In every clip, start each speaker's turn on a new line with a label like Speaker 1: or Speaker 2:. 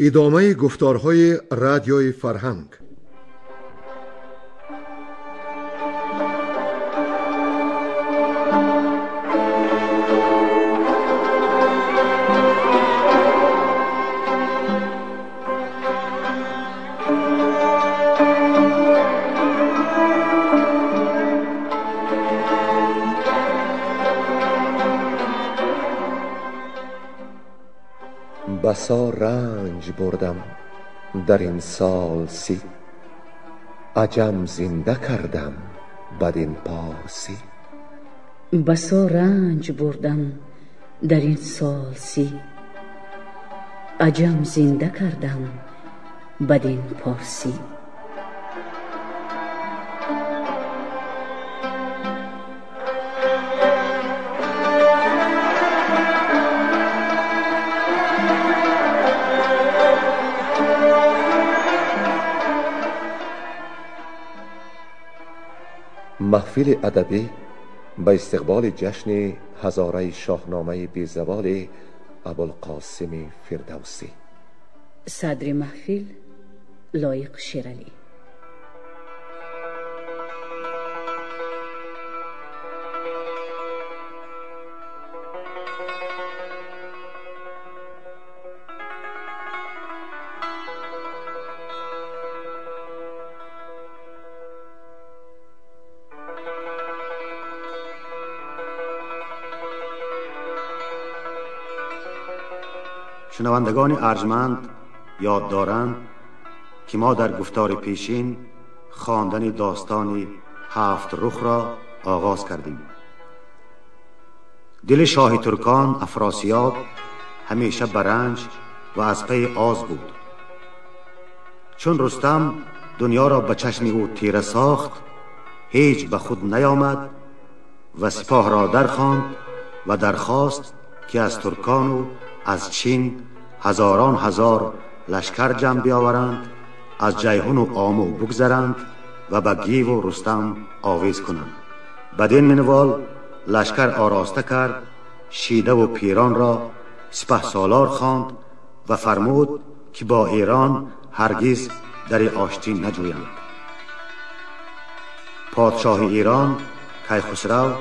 Speaker 1: ادامه گفتارهای رادیوی فرهنگ.
Speaker 2: بسا رنج بردم در این سال سی، عجم زنده کردم بدین پارسی.
Speaker 3: بسا رنج بردم در این سال سی، عجم زنده کردم بدین پارسی.
Speaker 2: محفل ادبی به استقبال جشن هزاره شاهنامه بی‌زوال ابوالقاسم فردوسی.
Speaker 3: صدر محفل لایق شیرعلی.
Speaker 4: شنوندگان ارجمند یاد دارند که ما در گفتار پیشین خواندن داستان هفت رخ را آغاز کردیم. دل شاه ترکان افراسیاب همیشه برنج و از پی آز بود. چون رستم دنیا را به چشم او تیره ساخت، هیچ به خود نیامد و سپاه را درخواند و درخواست که از ترکان و از چین هزاران هزار لشکر جمع بیاورند، از جیهون و آمو بگذرند و به گیو و رستم آویز کنند. بدین منوال لشکر آراسته کرد، شیده و پیران را سپه سالار خواند و فرمود که با ایران هرگز در آشتی نجویند. پادشاه ایران کیخسرو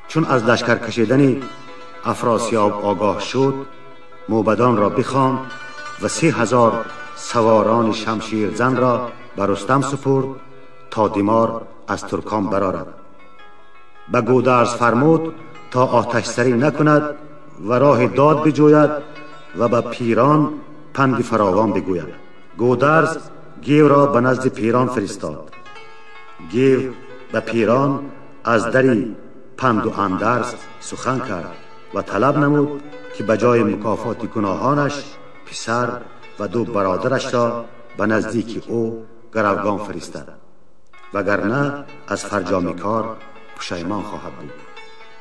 Speaker 4: چون از لشکر کشیدن افراسیاب آگاه شد، موبدان را بخواند و 3000 سواران شمشیر زن را بر رستم سپرد تا دمار از ترکان برآرد. به گودرز فرمود تا آتش سری نکند و راه داد بجوید و به پیران پند فراوان بگوید. گودرز گیو را به نزد پیران فرستاد. گیو به پیران از دری پند و اندرز سخن کرد و طلب نمود که بجای مکافات گناهانش پسر و 2 برادرش را به نزدیک او گروگان فرستد، وگرنه از فرجام کار پشیمان خواهد بود.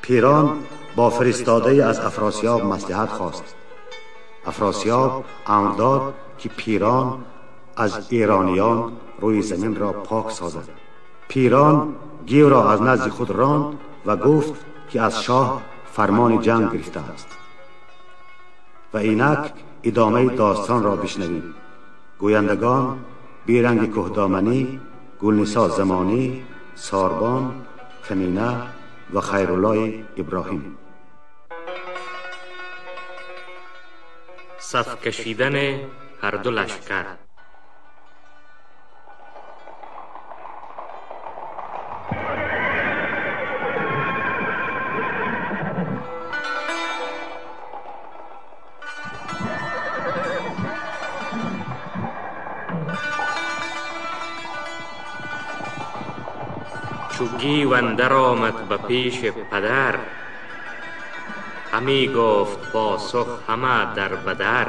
Speaker 4: پیران با فرستاده از افراسیاب مصلحت خواست. افراسیاب امر داد که پیران از ایرانیان روی زمین را پاک سازد. پیران گیو را از نزد خود راند و گفت که از شاه فرمان جنگ گرفته است. و اینک ادامه داستان را بشنوید. گویندگان بیرنگ کهدامنی، گلنسا زمانی، ساربان، کمینه و خیرالله ابراهیم.
Speaker 5: صف کشیدن هر دو لشکر. چو گیو اندر آمد به پیش پدر، همی گفت پاسخ همه در بدر.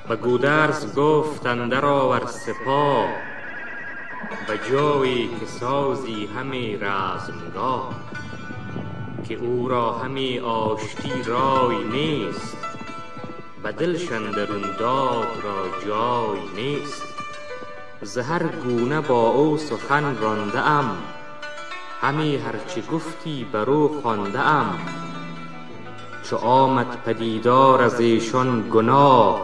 Speaker 5: به گودرز گفت اندر آور سپاه، به جایی که سازی همی رزمگاه. که او را همی آشتی رای نیست، به دلش اندرون داد را جای نیست. ز هر گونه با او سخن رانده ام، همی هرچه گفتی برو خوانده ام. چو آمد پدیدار از ایشان گناه،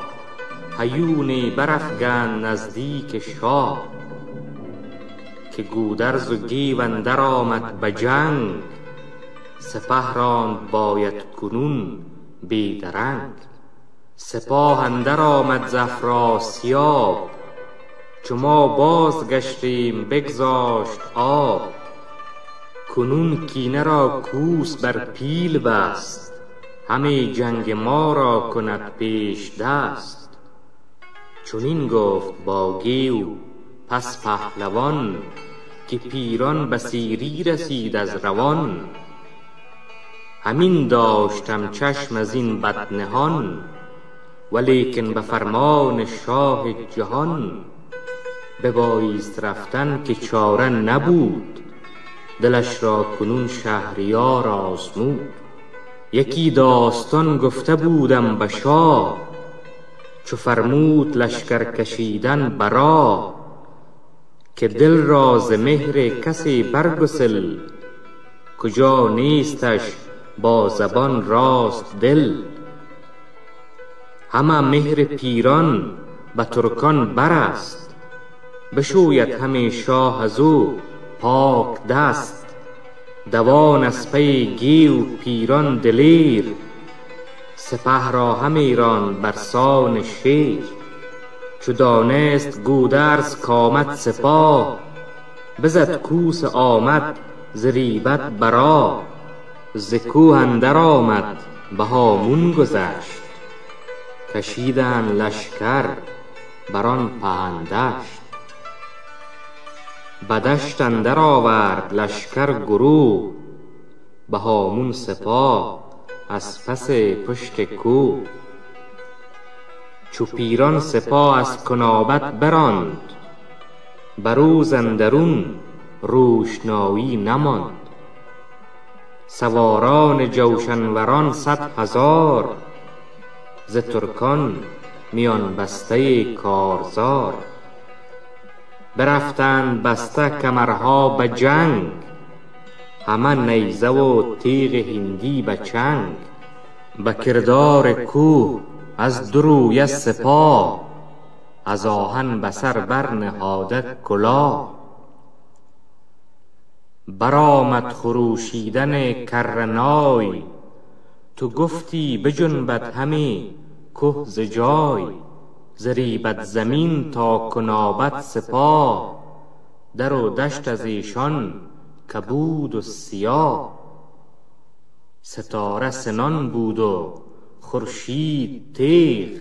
Speaker 5: هیونی برافگند نزدیک شاه، که گودرز و گیو اندر آمد به جنگ، سپه راند باید کنون بی درنگ. سپاه اندر آمد ز افراسیاب، چو ما باز گشتیم بگذاشت آب. کنون کینه را کوس بر پیل بست، همه جنگ ما را کند پیش دست. چنین گفت با گیو پس پهلوان، که پیران به سیری رسید از روان. همین داشتم چشم از این بد نهان، ولیکن به فرمان شاه جهان. ببایست رفتن که چاره نبود، دلش را کنون شهریار آزمود. یکی داستان گفته بودم به شاه، چو فرمود لشکر کشیدن برا. که دل را ز مهر کسی برگسل، کجا نیستش با زبان راست دل. همه مهر پیران به ترکان برست، بشوید همه شاه از او پاک دست. دوان از پی گیو پیران دلیر، سپه را همی راند برسان شیر. چو دانست گودرز کامد سپاه، بزد کوس آمد ز ریبت برا. ز کوه اندر آمد به هامون گذشت، کشیدن لشکر بران پهندشت. به دشت اندر آورد لشکر گروه، به هامون سپاه از پس پشت کوه. چو پیران سپاه از کنابت براند، بروز اندرون روشنایی نماند. سواران جوشنوران 100,000، ز ترکان میان بسته کارزار. برفتند بسته کمرها به جنگ، همه نیزه و تیغ هندی به چنگ. به کردار کوه از دو رویه سپاه، از آهن به سر برنهاده کلاه. برآمد خروشیدن کرنای، تو گفتی بجنبد همی که ز جای. ز ریبد زمین تا کنابت سپاه، در و دشت از ایشان کبود و سیاه. ستاره سنان بود و خورشید تیغ،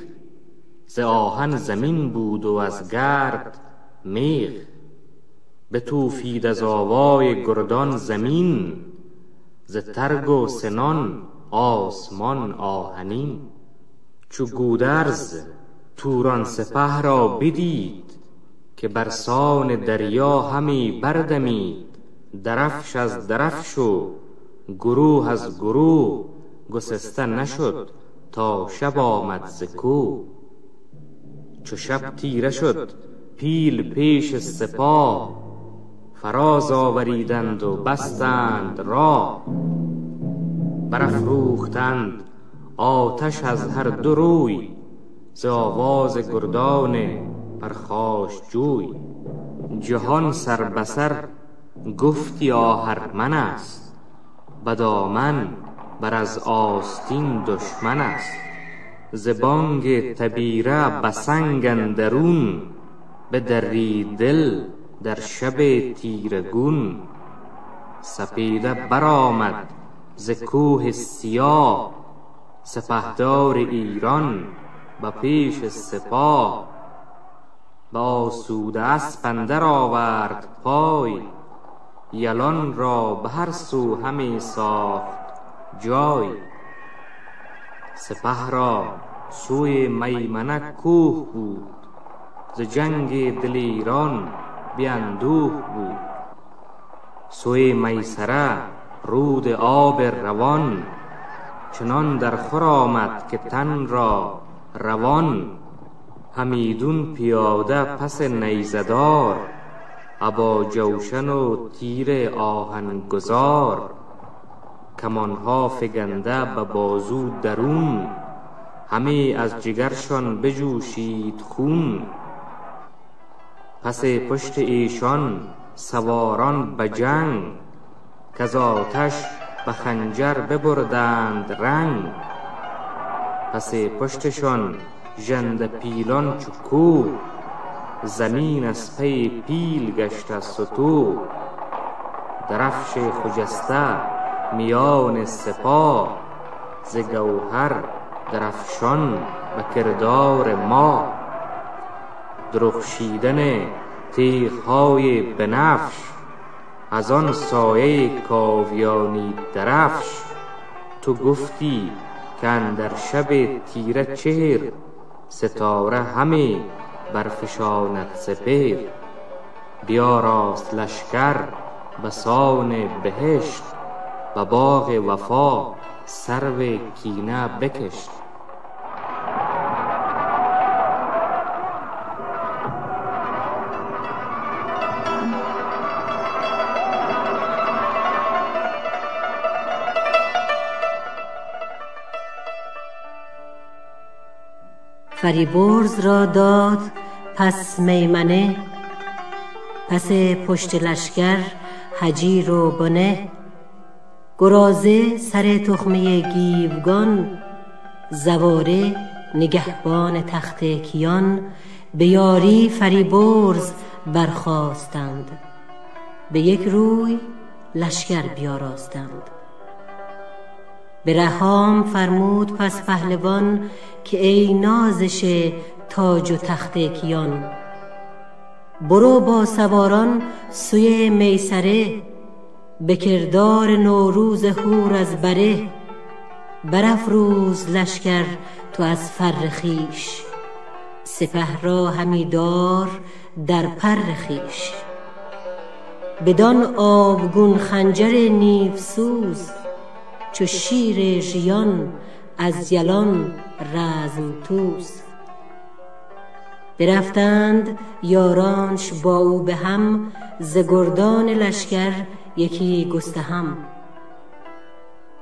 Speaker 5: ز آهن زمین بود و از گرد میغ. بتوفید از آوای گردان زمین، ز ترگ و سنان آسمان آهنین. چو گودرز توران سپه را بدید، که برسان دریا همی بردمید. درفش از درفش و گروه از گروه، گسسته نشد تا شب آمد ز کوه. چو شب تیره شد پیل پیش سپاه، فراز آوریدند و بستند راه. برافروختند آتش از هر دو روی، ز آواز گردان پرخاشجوی. جهان سر به سر گفتی آهرمن است، به دامن بر از آستین دشمن است. ز بانگ تبیره به سنگ اندرون، بدرید دل در شب تیرگون. سپیده برآمد ز کوه سیاه، سپهدار ایران به پیش سپاه. به آسوده اسپ اندر آورد پای، یلان را به هر سو همی ساخت جای. سپه را سوی میمنه کوه بود، ز جنگ دلیران بی اندوه بود. سوی میسره رود آب روان، چنان در خور آمد که تن را روان. همیدون پیاده پس نیزدار، ابا جوشن و تیر آهن گذار. کمانها فگنده به بازو درون، همه از جگرشان بجوشید خون. پس پشت ایشان سواران به جنگ، کز آتش به خنجر ببردند رنگ. پس پشتشان ژنده پیلان چو کوه، زمین از پی پیل گشت از ستوه. درفش خجسته میان سپاه، ز گوهر درفشان به کردار ما. درخشیدن تیغ‌های بنفش، از آن سایه کاویانی درفش. تو گفتی که اندر شب تیره چهر، ستاره همی برفشاند سپهر. بیاراست لشکر بسان بهشت، به باغ وفا سرو کینه بکشت.
Speaker 6: فریبرز را داد پس میمنه، پس پشت لشکر هجیر و بنه. گرازه سر تخمه گیوگان، زواره نگهبان تخت کیان. به یاری فریبرز برخاستند، به یک روی لشکر بیاراستند. به رهام فرمود پس پهلوان، که ای نازش تاج و تخت کیان. برو با سواران سوی میسره، به کردار نوروز هور از بره. برافروز لشکر تو از فر خویش، سپه را همی دار در پر خویش. بدان آبگون خنجر نیوسوز، چو شیر ژیان از یلان رزم توز. برفتند یارانش با او به هم، ز گردان لشکر یکی گستهم.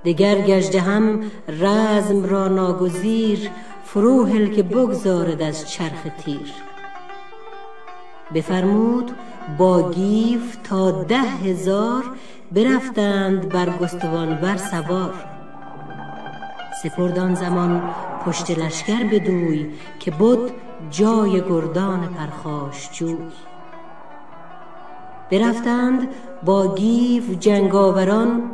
Speaker 6: دگر گژدهم رزم را ناگزیر، فروهل که بگذارد از چرخ تیر. بفرمود با گیو تا 10,000، برفتند بر گستوان بر سوار. سپرد آن زمان پشت لشکر بدوی، که بد جای گردان پرخاشجوی. برفتند با گیو جنگاوران،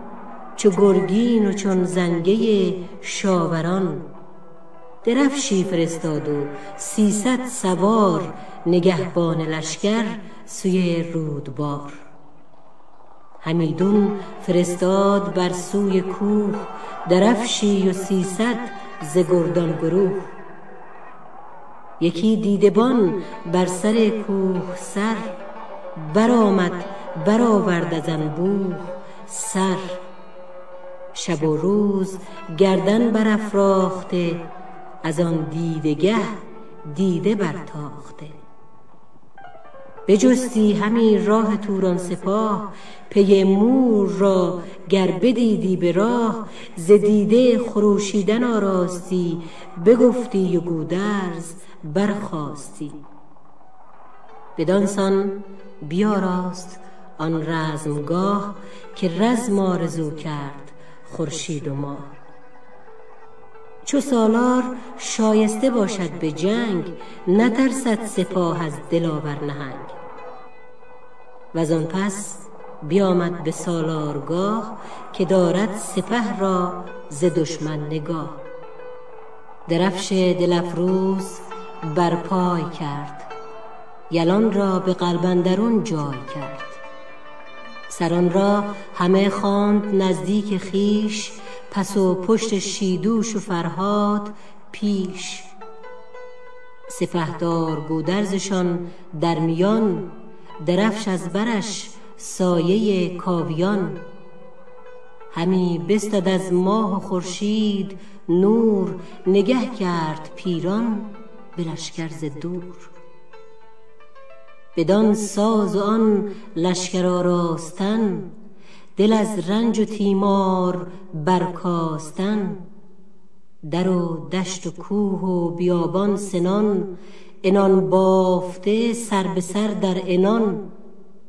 Speaker 6: چو گرگین و چون زنگه شاوران. درفشی فرستاد و 300 سوار، نگهبان لشکر سوی رودبار. همیدون فرستاد بر سوی کوه، درفشی و 300 ز گردان گروه. یکی دیدبان بر سر کوه سر، برآمد برآورد از انبوه سر. شب و روز گردن برافراخته، از آن دیدگه دیده برتاخته. بجستی همی راه توران سپاه، پی مور را گر بدیدی به راه. ز دیده خروشیدن آراستی، بگفتی و گودرز برخاستی. بدانسان بیاراست آن رزمگاه، که رزم آرزو کرد خورشید و ماه. چو سالار شایسته باشد به جنگ، نترسد سپاه از دلاور نهنگ. وزان پس بیامد به سالارگاه، که دارد سپه را ز دشمن نگاه. درفش دل افروز بر پای کرد، یلان را به قلب اندرون جای کرد. سران را همه خواند نزدیک خویش، پس و پشت شیدوش و فرهاد پیش. سپهدار گودرزشان در میان، درفش از برش سایه کاویان. همی بستد از ماه و خورشید نور، نگه کرد پیران به لشکر ز دور. بدان ساز و آن لشکر آراستن، دل از رنج و تیمار برکاستن. در و دشت و کوه و بیابان سنان، عنان بافته سر به سر در عنان.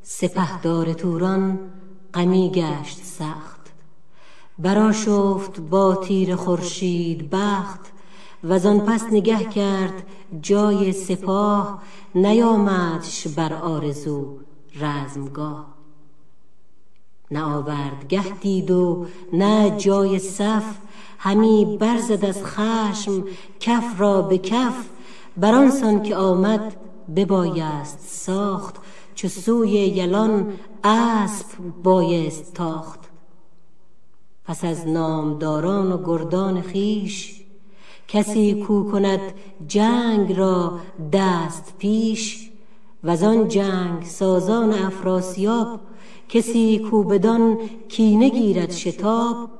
Speaker 6: سپهدار توران غمی گشت سخت، برآشفت با تیر خورشید بخت. وزان پس نگه کرد جای سپاه، نیامدش بر آرزو رزمگاه. نه آوردگه دید و نه جای صف، همی برزد از خشم کف را به کف. برانسان که آمد ببایست ساخت، چو سوی یلان اسب بایست تاخت. پس از نامداران و گردان خیش، کسی کو کند جنگ را دست پیش. وزان جنگ سازان افراسیاب، کسی کو بدان کینه گیرد شتاب.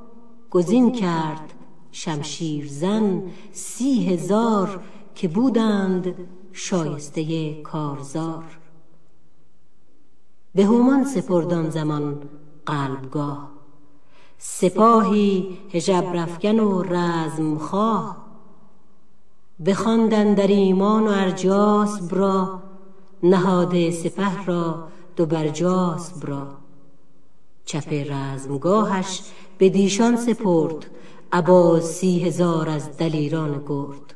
Speaker 6: گزین کرد شمشیر زن 30,000، که بودند شایسته کارزار. به هومان سپردان زمان قلبگاه، سپاهی هژبر افکن و رزمخواه. بخواندند در ایمان و ارجاسب را، نهاده سپه را دو برجاسب را. چپ رزمگاهش به دیشان سپرد، ابا 30,000 از دلیران گرد.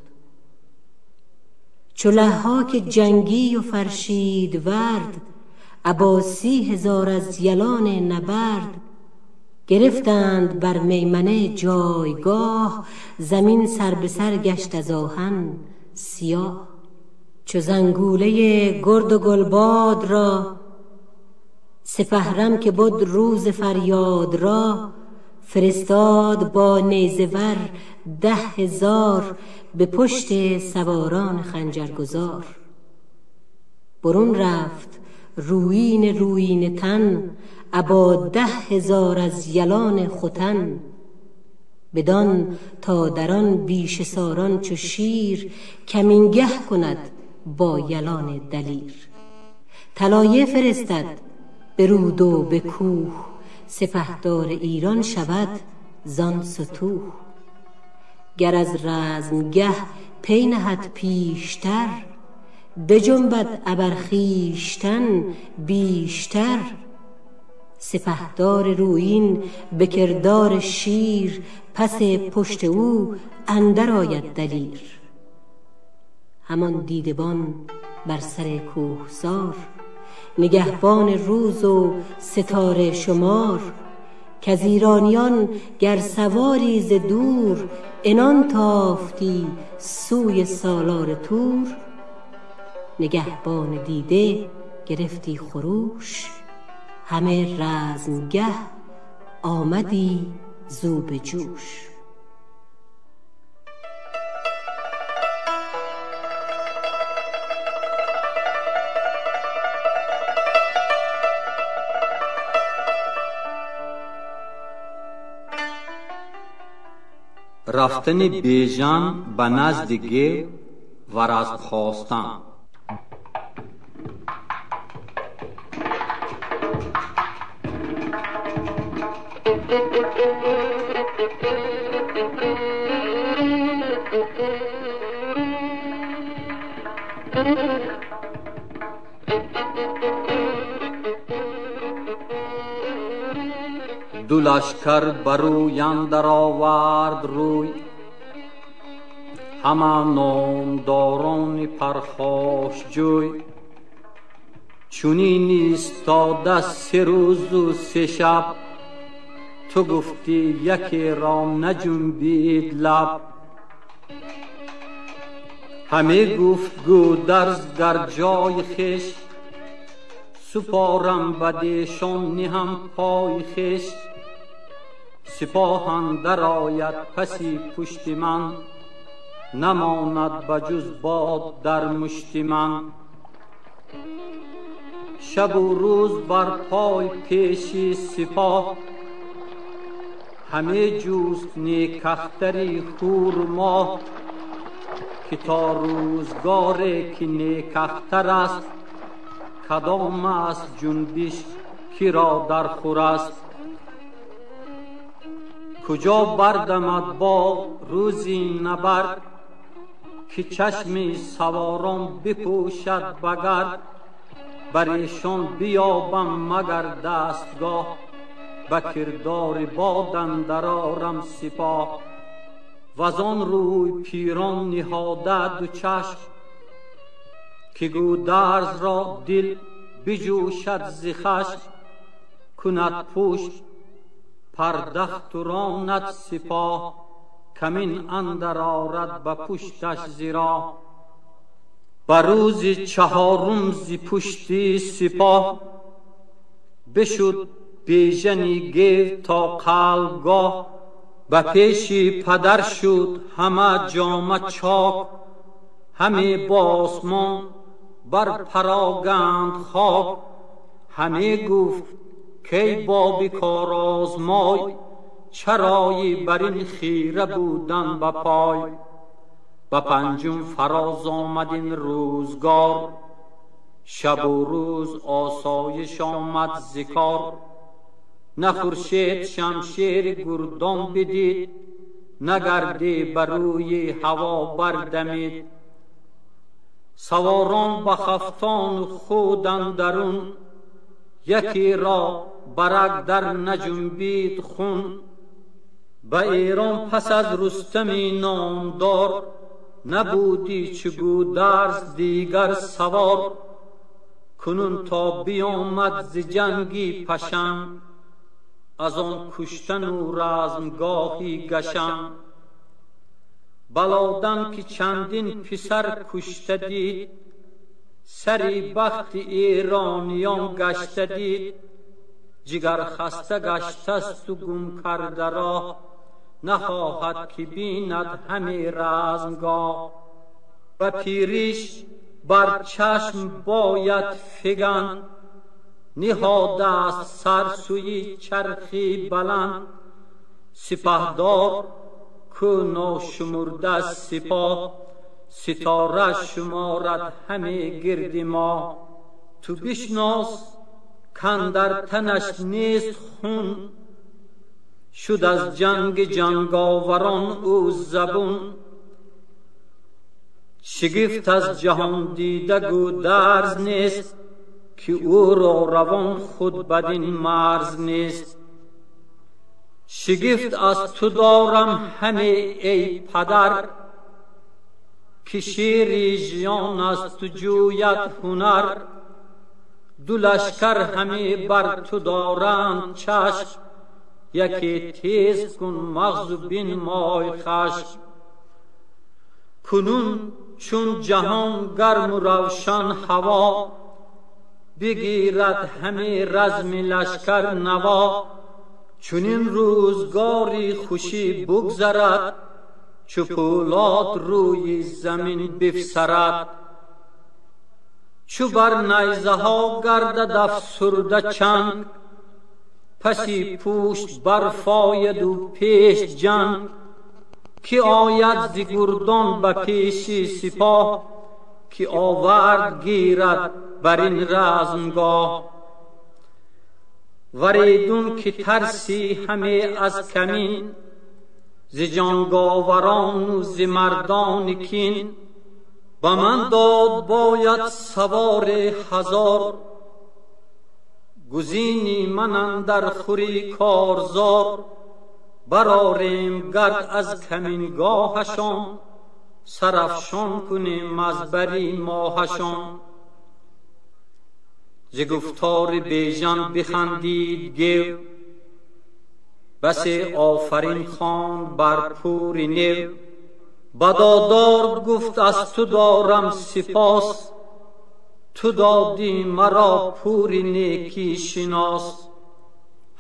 Speaker 6: چو لحاک جنگی و فرشید ورد، ابا 30,000 از یلان نبرد. گرفتند بر میمنه جایگاه، زمین سر به سر گشت از آهن سیاه. چو زنگوله گرد و گلباد را، سپهرم که بود روز فریاد را. فرستاد با نیزه ور 10,000، به پشت سواران خنجرگزار. برون رفت رویین تن، ابا 10,000 از یلان ختن. بدان تا در آن بیشه ساران چو شیر، کمینگه کند با یلان دلیر. طلایه فرستد به رود و به کوه، سپهدار ایران شود زان ستوه. گر از رزمگه پی نهد پیشتر، بجنبد ابر خویشتن بیشتر. سپهدار رویین به کردار شیر، پس پشت او اندر آید دلیر. همان دیدبان بر سر کوهسار، نگهبان روز و ستاره شمار. کز ایرانیان گر سواری ز دور، عنان تافتی سوی سالار تور. نگهبان دیده گرفتی خروش، همه رزمگه آمدی زو به جوش.
Speaker 7: رفتن بیژن به نزد گیو و رزم خواستن. دو لشکر بروی اندر آورد روی، همه نامداران پرخاش جوی. چونین ایستاده 3 روز و 3 شب، تو گفتی یکی را نجنبید لب. همه گفتگو در جای خویش، سپارم بدیشان نهم پای خویش. سپاه اندر آید پسی پشت من، نماند بجز باد در مشت من. شب و روز بر پای پیشی سپاه، همه جوست نیک اختری خور ماه. که تا روزگاری که نیک اختر است، کدام است جنبش کی را در خور است. کجا بردمد با روزی نبرد، که چشم سواران بپوشد بگرد. بر ایشان بیابم مگر دستگاه، به کردار باد اندر آرم سپاه. وزان روی پیران نهاده دو چشم، که گودرز را دل بجوشد ز خشم. کند پشت پردخت و راند سپاه، کمین اندر آرد به پشتش زیرا. بر روز چهارم ز پشتی سپاه، بشد بیژنی گیو تا قلبگاه. به پیش پدر شد همه جامه چاک، همه با آسمان بر پراگند خاک. همه گفت کی با بکار آزمای، چرایی بر این خیره بودن به پای. به پنجم فراز آمد این روزگار، شب و روز آسایش آمد ز کار. نه خورشید شمشیر گردان بدید، نه گردی بر روی هوا بردمید. سواران به خفتان خود اندرون، یکی را برگ در نجنبید خون. به ایران پس از رستم نامدار، نبودی چو گودرز دیگر سوار. کنون تا بیامد ز جنگی پشن، از آن کشتن و رزمگاهی گشن. بلادن که چندین پسر کشته دید، سری بخت ایرانیان گشته دید. جگر خسته گشته است و گم کرده راه، نخواهد که بیند همه رزمگاه. و پیریش بر چشم باید فگن، نهاده است سر سوی چرخی بلند. سپهدار کو ناشمرده سپاه، ستاره شمارد همه گرد ما. تو بشناس کاندر تنش نیست خون، شد از جنگ جنگاوران او زبون. شگفت از جهان دیده گودرز نیست، که او را روان خود بدین مرز نیست. شگفت از تو دارم همه ای پدر، که شیر ژیان از تو جوید هنر. دو لشکر همه بر تو دارند چشم، یکی تیز کن مغز و بنمای خشم. کنون چون جهان گرم و روشن هوا، بگیرد همه رزم لشکر نوا. چنین روزگاری خوشی بگذرد، چو پولاد روی زمین بفسرد. چو بر نیزه ها گردد افسرده چنگ، پسی پوشت برفاید و پیش جنگ. که آید ز گردان به پیش سپاه، که آورد گیرد بر این رزمگاه. وریدون که ترسی همه از کمین، ز جنگاوران و ز مردان کین. به من داد باید سوار هزار، گزینی من اندر خوری کارزار. برآریم گرد از کمینگاهشان، سرافشان کنیم از بری ماهشان. ز گفتار بیژن بخندید گیو، بس آفرین خواند بر پور نو. بدادار گفت از تو دارم سپاس، تو دادی مرا پور نیکی شناس.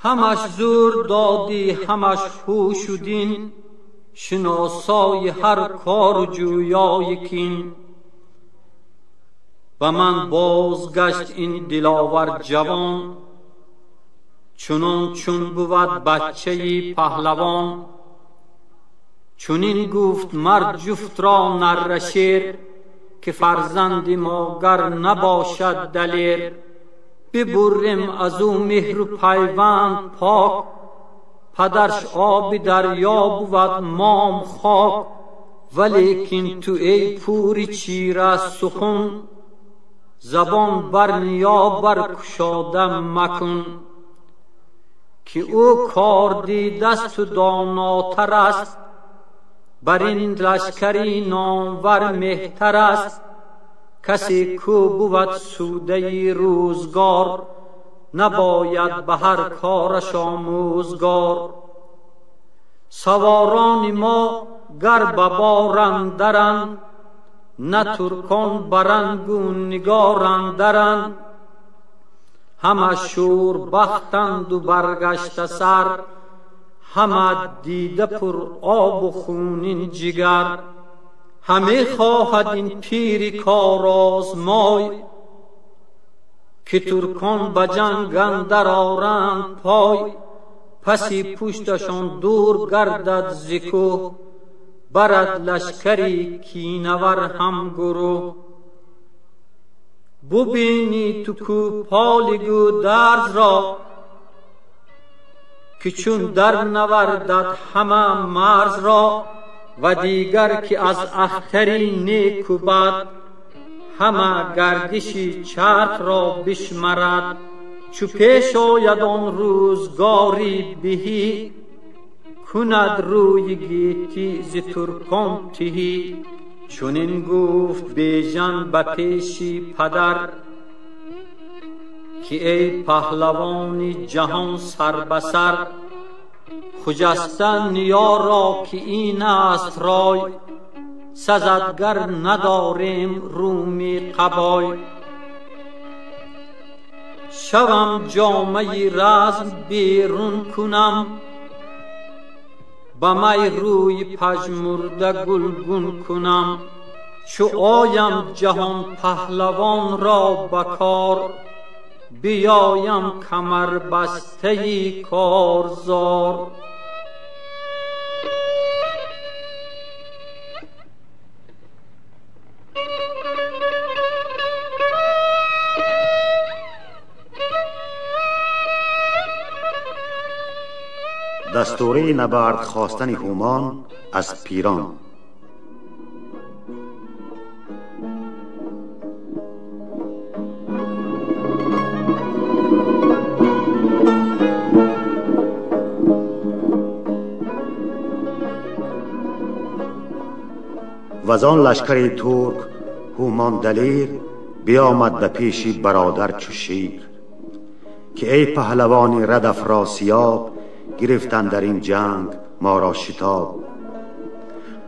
Speaker 7: همش زور دادی همش هوش و دین، شناسای هر کار و جویای کین. و من بازگشت این دلاور جوان، چنان چون بود بچه پهلوان. چنین گفت مرد جفت را نره شیر، که فرزند ما گر نباشد دلیر. ببریم از او مهر و پیوند پاک، پدرش آب دریا بود مام خاک. ولیکن تو ای پوری چیره از سخن، زبان بر نیا برگشاده مکن. که او کار دیدست و داناتر است، بر این لشکری نامور مهتر است. کسی کو بود سوده روزگار، نباید به هر کارش آموزگار. سواران ما گر به بار اندرند، نه ترکان برند و نگار اندرند. همه شور بختند و برگشته سر، همه دیده پر آب و خونین جگر. همه خواهد این پیر کار آزمای، که ترکان به جنگ اندر آرند پای. پسی پشتشان دور گردد ز کوه، برد لشکری کینور هم گروه. ببینی تو کوپال گودرز را، که چون در نوردد همه مرز را. و دیگر که از اختری نیک و بد، همه گردشی چرخ را بشمرد. چو پیش آید آن روزگاری بهی، کند روی گیتی ز ترکان تهی. چنین گفت بیژن به پیشی پدر، که ای پهلوانی جهان سر به سر. خجسته نیا را که این است رای، سزدگر نداریم رومی قبای. شوم جامه رزم بیرون کنم، به می روی پژمرده گلگون کنم. چو آیم جهان پهلوان را بکار، بیایم کمر بسته کارزار.
Speaker 4: دستوره نبرد خواستن هومان از پیران. وزان لشکر ترک هومان دلیر، بیامد به پیشی برادر چو شیر. که ای پهلوانی رد افراسیاب، گرفتن در این جنگ ما را شتاب.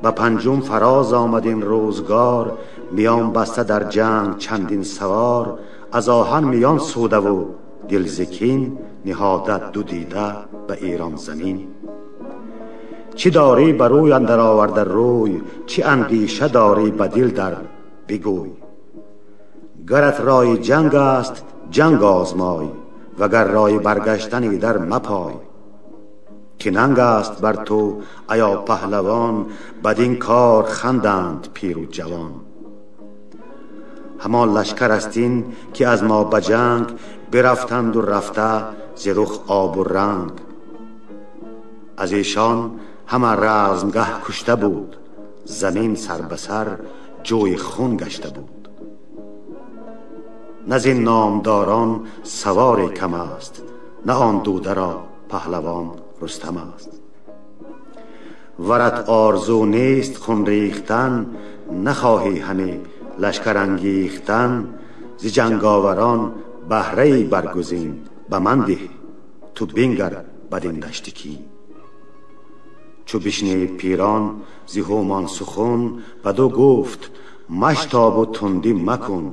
Speaker 4: به پنجم فراز آمد این روزگار، میان بسته در جنگ چندین سوار. از آهن میان سوده و دل ز کین، نهادت دو دیده به ایران زمین. چی داری بر روی اندر آورده روی، چی اندیشه داری به دل در بگوی. گرت رای جنگ است جنگ آزمای، وگر رای برگشتنی در مپای. که ننگ است بر تو ایا پهلوان، بدین کار خندند پیر و جوان. همان لشکر است این که از ما به جنگ، برفتند و رفته ز رخ آب و رنگ. از ایشان همه رزمگه کشته بود، زمین سر به سر جوی خون گشته بود. نه زین نامداران سواری کم است، نه آن دوده را پهلوان رستم است. ورت آرزو نیست خون ریختن، نخواهی همه لشکر انگیختن. ز جنگاوران بهره‌ای برگزین، به من ده تو بنگر بدین دشتکی. چو بشنید پیران ز هومان سخن، بدو گفت مشتاب و تندی مکن.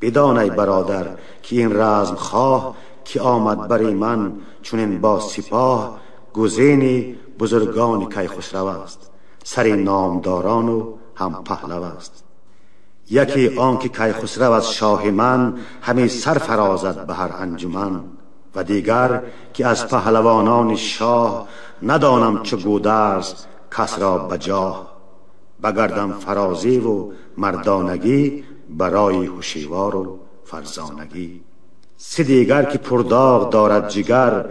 Speaker 4: بدانای برادر که این رزم خواه، که آمد بری من چونین با سپاه. گزینی بزرگان کیخسرو است، سر نامداران و هم پهلو است. یکی آن که کیخسرو از شاه من، همی سر فرازد به هر انجمن. و دیگر که از پهلوانان شاه، ندانم چه گودرز کس را بجاه. بگردم فرازی و مردانگی، برای هوشیوار و فرزانگی. سه دیگر که پرداغ دارد جگر،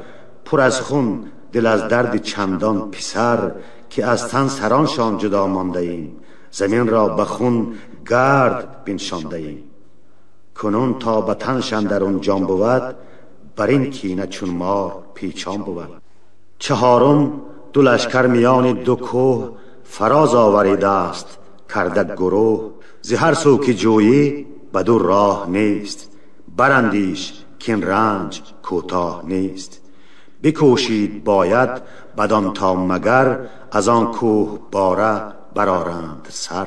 Speaker 4: پر از خون دل از درد چندان پسر که از تن سرانشان جدا مانده ایم. زمین را به خون گرد بنشانده ایم. کنون تا به تنشان درون جان بود، بر این کینه چون مار پیچان بود. چهارم دو لشکر میان دو کوه، فراز آوریده است کرده گروه. ز هر سو که جویی بدو راه نیست، براندیش که این رنج کوتاه نیست. بکوشید باید بدان تا مگر، از آن کوه باره برآرند سر.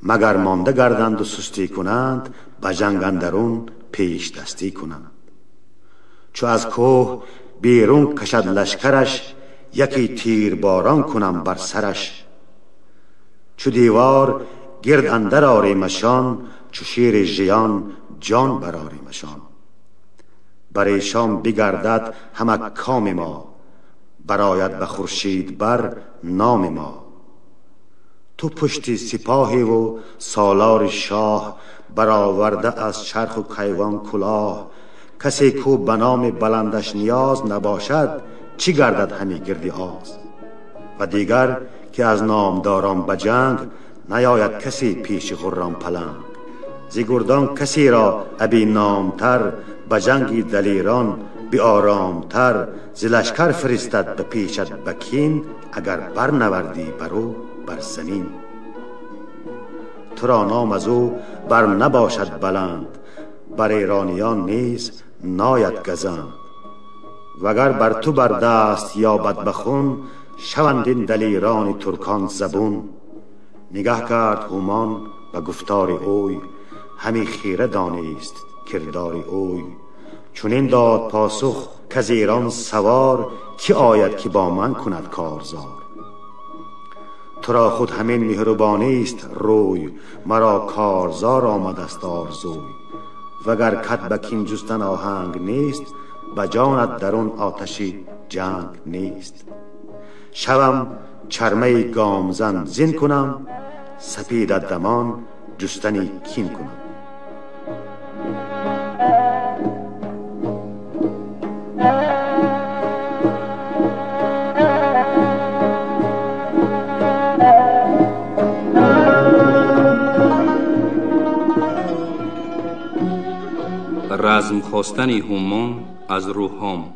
Speaker 4: مگر مانده گردند و سستی کنند، به جنگ اندرون پیش دستی کنند. چو از کوه بیرون کشد لشکرش، یکی تیر باران کنم بر سرش. چو دیوار گرد اندر آریمشان، چو شیر ژیان جان برآریمشان. بر ایشان بگردد همه کام ما، برآید به خورشید بر نام ما. تو پشت سپاهی و سالار شاه، برآورده از چرخ و کیوان کلاه. کسی کو به نام بلندش نیاز نباشد، چی گردد همی گردی آز. و دیگر که از نامداران به جنگ، نیاید کسی پیش خرم پلنگ. ز گردان کسی را ابی نامتر، به جنگی دلیران بی آرامتر. ز لشکر فرستد به پیشت به کین، اگر بر نوردی برو بر زمین. تو را نام از او بر نباشد بلند، بر ایرانیان نیز ناید گزند. وگر بر تو بر دست یابد بخون، شوند این دلیران ترکان زبون. نگه کرد هومان به گفتار اوی، همی خیره دانست کردار اوی. چنین داد پاسخ کز ایران سوار، کی آید که با من کند کارزار. تو را خود همین مهربانی است روی، مرا کارزار آمد است آرزوی. وگر کت به کین جستن آهنگ نیست، به جانت درون آتشی جنگ نیست. شوم چرمه گامزن زین کنم، سپید دمان جستنی کین کنم.
Speaker 8: رزم خواستن هومان از روحام.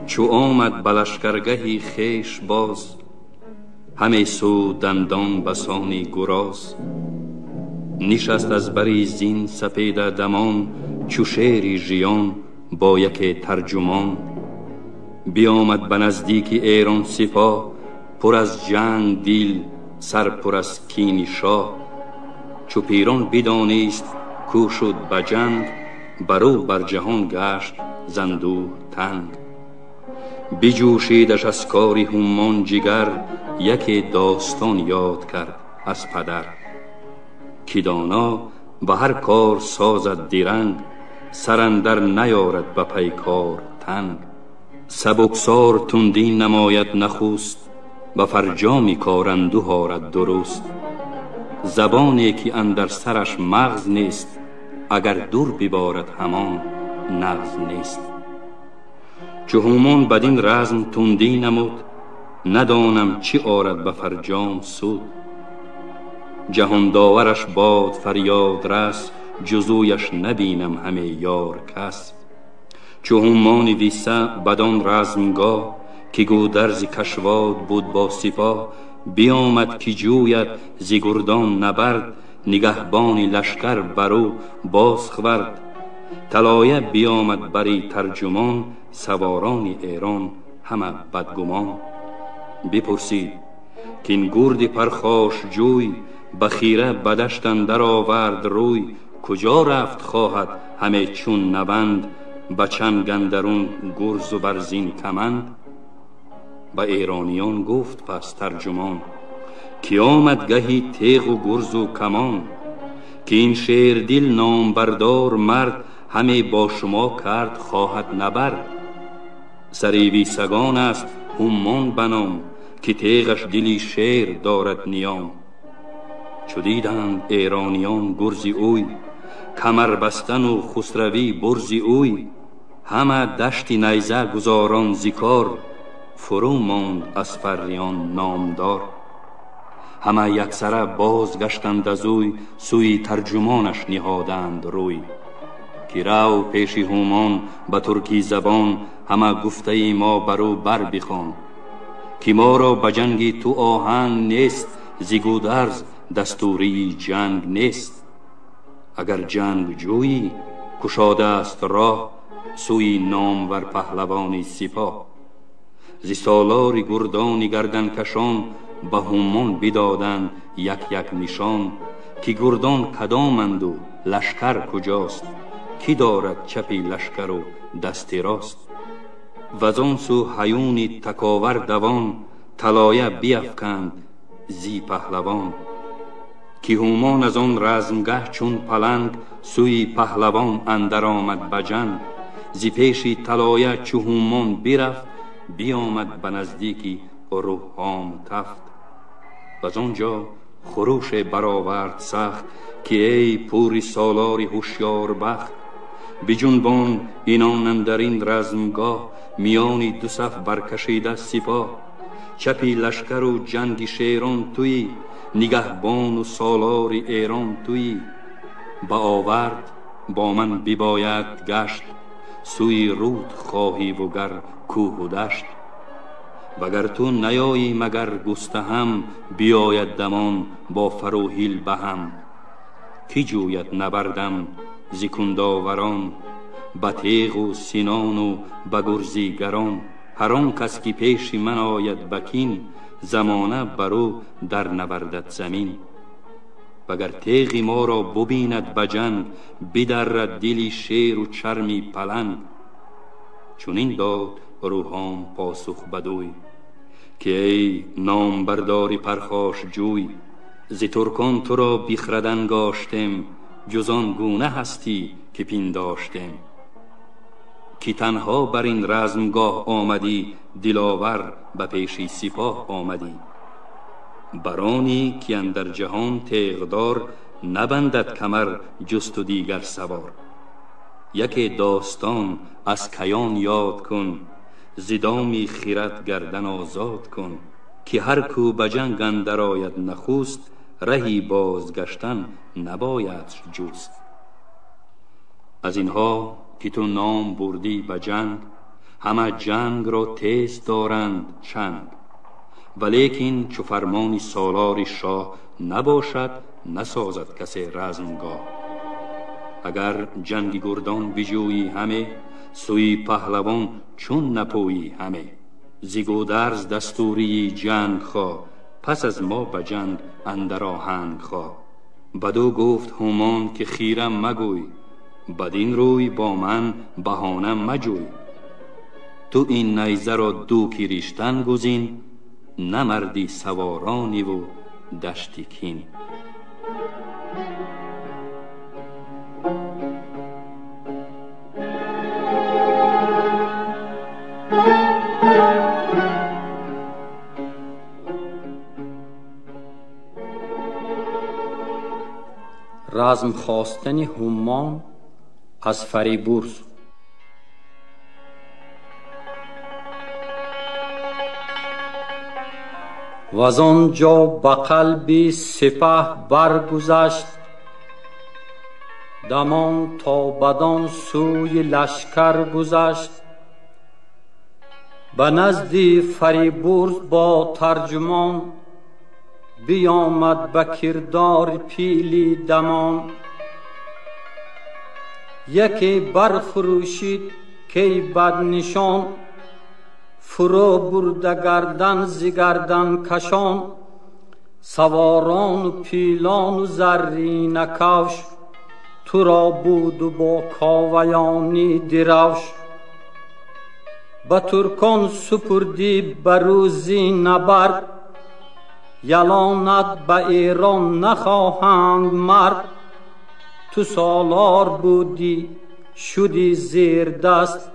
Speaker 8: چو آمد به لشکرگهی خویش باز، همه سو دندان بسانی گراز. نشست از بری زین سپید دمان، چو شیر ژیان با یک ترجمان. بیامد به نزدیک ایران سپاه، پر از جنگ دل سر پر از کین شاه. چو پیران بدانست کو شد به جنگ، برو بر جهان گشت زندوه تنگ. بجوشیدش از کار هومان جگر، یکی داستان یاد کرد از پدر. که دانا به هر کار سازد درنگ، سرندر نیارد به پیکار تنگ. سبکسار تندی نماید نخست، به فرجامی کار اندوه آرد درست. زبانی که اندر سرش مغز نیست، اگر دور ببارد همان نغز نیست. چو هومان بدین رزم تندی نمود، ندانم چی آرد به فرجام سود. جهان داورش باد فریاد رس، جزویش نبینم همه یار کس. چو هومان ویسه بدان رزمگاه، که گودرز کشواد بود با سپاه. بیامد که جوید ز گردان نبرد، نگهبان لشکر برو باز خورد. طلایه بیامد بری ترجمان، سواران ایران همه بدگمان. بپرسید که این گرد پرخاش جوی، بخیره بدشت اندر آورد روی. کجا رفت خواهد همه چون نبند، به چنگ اندرون گرز و برزین کمند. به ایرانیان گفت پس ترجمان، که آمد گهی تیغ و گرز و کمان. که این شیر دل نامبردار مرد، همه با شما کرد خواهد نبرد. سری ویسگان است هومان بنام، که تیغش دلی شیر دارد نیام. چو دیدند ایرانیان گرزی اوی، کمر بستن و خسروی برزی اوی. همه دشت نیزه گزاران زیکار، فرو ماند از فریان نامدار. همه یکسره باز گشتند از اوی، سوی ترجمانش نهادند روی. که رو پیش هومان به ترکی زبان، همه گفته ما برو بر بخوان. که ما را به جنگی تو آهنگ نیست، ز گودرز دستوری جنگ نیست. اگر جنگ جویی کشاده است راه، سوی نامور پهلوانی سپاه. ز سالار گردان گردن کشان، به هومان بدادند یک یک نشان. که گردان کدامند و لشکر کجاست، کی دارد چپی لشکر و دست راست. وزان سو هیونی تکاور دوان، طلایه بیفکند زی پهلوان. که هومان از آن رزمگه چون پلنگ، سوی پهلوان اندر آمد به جنگ. ز پیش طلایه چو هومان برفت، بیامد به نزدیکی روحام تفت. وز آنجا خروش برآورد سخت، که ای پوری سالاری هوشیار بخت. بجنبان اینان اندرین رزمگاه، میانی دو صف برکشیده سپاه. چپی لشکر و جنگ شیران تویی، نگهبان و سالار ایران تویی. با آورد با من بباید گشت، سوی رود خواهی و گر کوه و دشت. وگر تو نیایی مگر گسته هم، بیاید دمان با فروهیل به هم. کی جوید نبردم ز کنداوران، به تیغ و سنان و به گرزیگران. هر آن کس که پیش من آید بکین، زمانه برو در نوردد زمین. وگر تیغ ما را ببیند به جنگ، بدرد دلی شیر و چرمی پلنگ. چنین داد روحام پاسخ بدوی، که ای نام برداری پرخاش جوی. ز ترکان تو را بخردن گاشتم، جزان گونه هستی که پنداشتم. که تنها بر این رزمگاه آمدی، دلاور به پیش سپاه آمدی. برانی که اندر جهان تیغدار، نبندد کمر جست و دیگر سوار. یکی داستان از کیان یاد کن، ز دام خرد گردن آزاد کن. که هر کو به جنگ اندر آید نخست، رهی بازگشتن نباید جست. از اینها که تو نام بردی به جنگ، همه جنگ را تیز دارند چنگ. ولیکن چو فرمانی سالار شاه، نباشد نسازد کسی رزمگاه. اگر جنگ گردان بجویی همه، سوی پهلوان چون نپویی همه. ز گودرز دستوری جنگ خواه، پس از ما به جنگ اندر آهنگ خواه. بدو گفت هومان که خیرم مگوی، بدین روی با من بهانه مجوی. تو این نیزه را دو کیریشتن گزین، نمردی سوارانی و دشتی کین.
Speaker 7: رزم خواستن هومان از فریبرز. وز آنجا به قلب سپه برگذشت، دمان تا بدان سوی لشکر گذشت. به نزد فریبرز با ترجمان، بیامد به کردار پیلی دمان. یکی برخروشید که بد نشان، فرو برده گردن ز گردن کشان. سواران و پیلان و زرین کفش، تو را بود و با کاویانی درفش. به ترکان سپردی به روزی نبرد، یلانت به ایران نخواهند مرد. تو سالار بودی شدی زیر دست،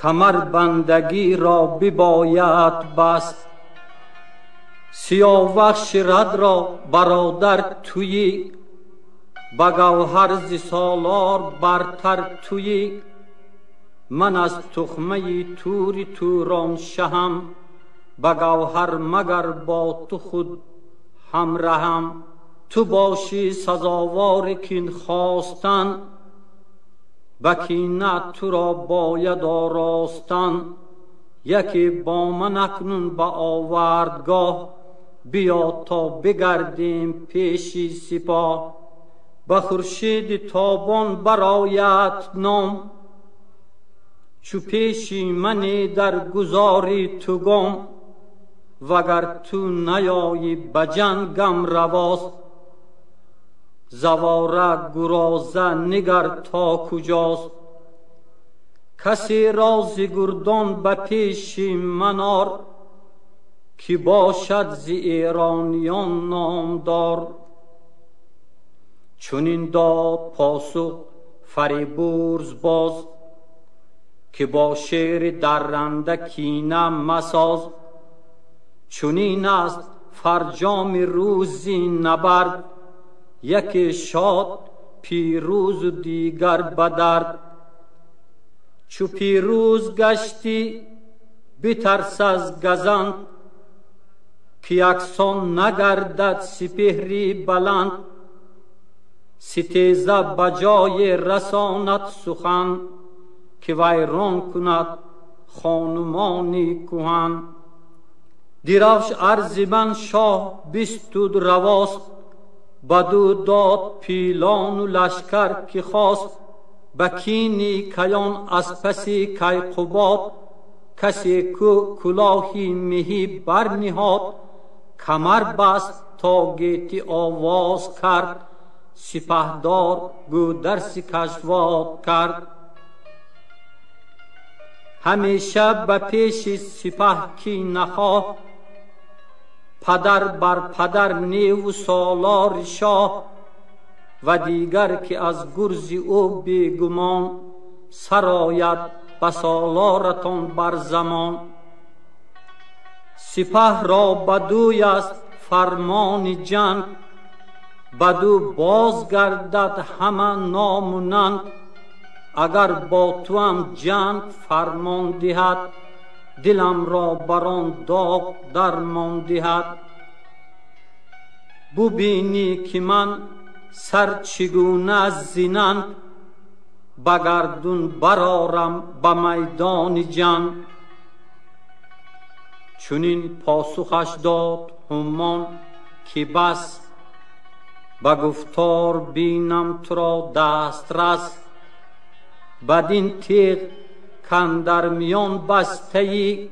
Speaker 7: کمر بندگی را بباید بست. سیاوش رد را برادر تویی، به گوهر ز سالار برتر تویی. من از تخمه تور توران شهم، به گوهر مگر با تو خود همرهم. تو باشی سزاوار کین خواستن، به کینه تو را باید آراستن. یکی با من اکنون به آوردگاه، بیا تا بگردیم پیشی سپاه. به خورشید تابان برآید نام، چو پیشی منی در گذاری تو گم. وگر تو نیایی به جنگم رواست، زواره گرازه نگر تا کجاست. کسی را ز گردان به پیشی منار، که باشد ز ایرانیان نامدار. چنین داد پاسخ فریبرز باز، که با شیر درنده کینه مساز. چنین است فرجام روزی نبرد، یکی شاد پیروز و دیگر به درد. چو پیروز گشتی بترس از گزند، که یکسان نگردد سپهری بلند. ستیزه بجای رساند سخن، که ویران کند خانمانی کهن. درفش ارزبن شاه بستود رواست، بدو داد پیلان و لشکر که خواست. بکینی کیان از پسی کیقباد، کسی کو کلاهی مهی برنهاد. کمر بست تا گیتی آواز کرد، سپهدار گودرس کشواد کرد. همیشه به پیش سپه کی نخواه، پدر بر پدر نیو سالار شاه. و دیگر که از گرز او بیگمان، سرآید به سالارتان بر زمان. سپه را بدوی است فرمان جنگ، بدو باز گردد همه نام و ننگ. اگر با تو هم جنگ فرمان دهد، دلم را بران داغ درمان دهد. ببینی که من سر چگونه از زینند، به گردون برآرم به میدان جنگ. چنین پاسخش داد هومان که بس، به گفتار بینم تو را دسترس. بدین تیغ کاندر میان بسته ای،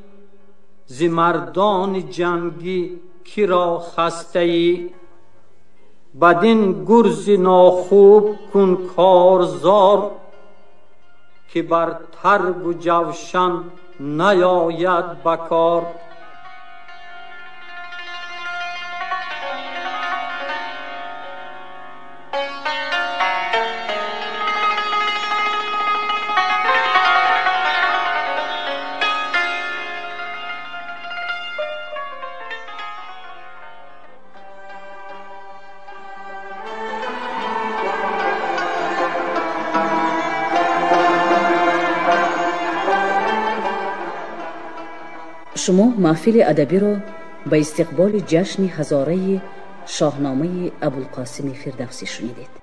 Speaker 7: ز مردان جنگی کی را خسته ای. بدین گرز ناخوب کن کارزار، که بر ترگ و جوشن نیاید بکار.
Speaker 3: شما محفل ادبی را به استقبال جشن هزاره شاهنامه ابوالقاسم فردوسی شنیدید.